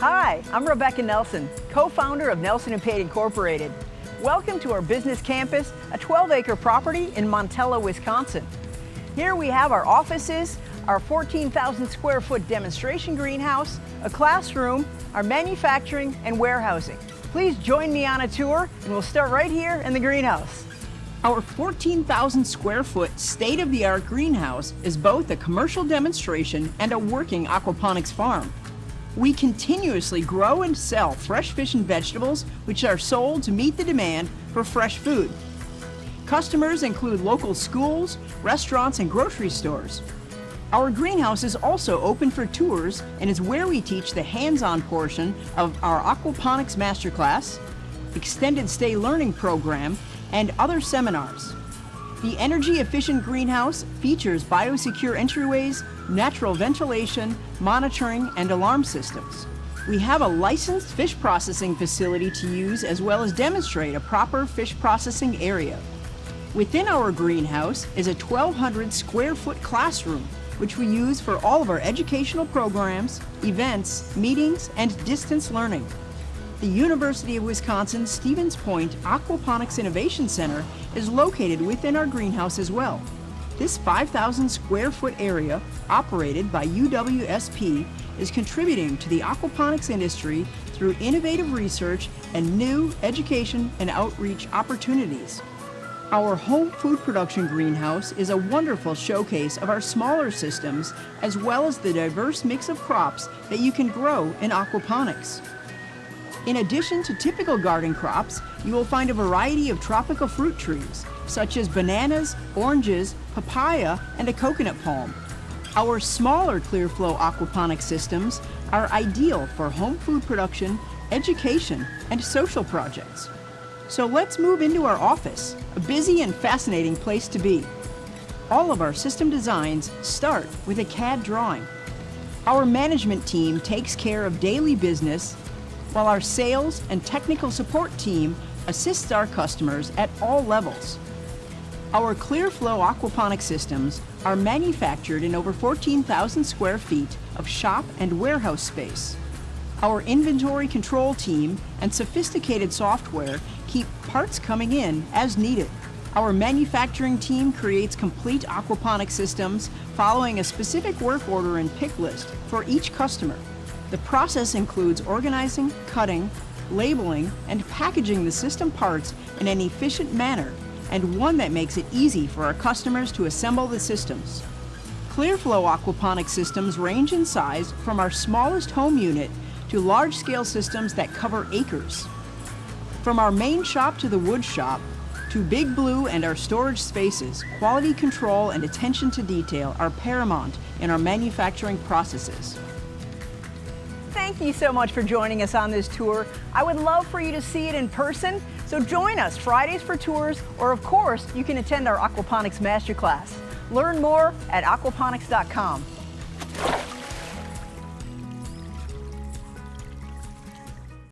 Hi, I'm Rebecca Nelson, co-founder of Nelson and Pade Incorporated. Welcome to our business campus, a 12-acre property in Montella, Wisconsin. Here we have our offices, our 14,000 square foot demonstration greenhouse, a classroom, our manufacturing and warehousing. Please join me on a tour and we'll start right here in the greenhouse. Our 14,000 square foot state-of-the-art greenhouse is both a commercial demonstration and a working aquaponics farm. We continuously grow and sell fresh fish and vegetables, which are sold to meet the demand for fresh food. Customers include local schools, restaurants, and grocery stores. Our greenhouse is also open for tours and is where we teach the hands-on portion of our Aquaponics Masterclass, extended stay learning program, and other seminars. The energy-efficient greenhouse features biosecure entryways, natural ventilation, monitoring, and alarm systems. We have a licensed fish processing facility to use as well as demonstrate a proper fish processing area. Within our greenhouse is a 1,200 square foot classroom, which we use for all of our educational programs, events, meetings, and distance learning. The University of Wisconsin Stevens Point Aquaponics Innovation Center is located within our greenhouse as well. This 5,000 square foot area, operated by UWSP, is contributing to the aquaponics industry through innovative research and new education and outreach opportunities. Our home food production greenhouse is a wonderful showcase of our smaller systems as well as the diverse mix of crops that you can grow in aquaponics. In addition to typical garden crops, you will find a variety of tropical fruit trees, such as bananas, oranges, papaya, and a coconut palm. Our smaller ClearFlow aquaponics systems are ideal for home food production, education, and social projects. So let's move into our office, a busy and fascinating place to be. All of our system designs start with a CAD drawing. Our management team takes care of daily business, while our sales and technical support team assists our customers at all levels. Our ClearFlow aquaponics systems are manufactured in over 14,000 square feet of shop and warehouse space. Our inventory control team and sophisticated software keep parts coming in as needed. Our manufacturing team creates complete aquaponics systems following a specific work order and pick list for each customer. The process includes organizing, cutting, labeling, and packaging the system parts in an efficient manner, and one that makes it easy for our customers to assemble the systems. ClearFlow aquaponics systems range in size from our smallest home unit to large-scale systems that cover acres. From our main shop to the wood shop, to Big Blue and our storage spaces, quality control and attention to detail are paramount in our manufacturing processes. Thank you so much for joining us on this tour. I would love for you to see it in person, so join us Fridays for tours, or of course, you can attend our Aquaponics Masterclass. Learn more at aquaponics.com.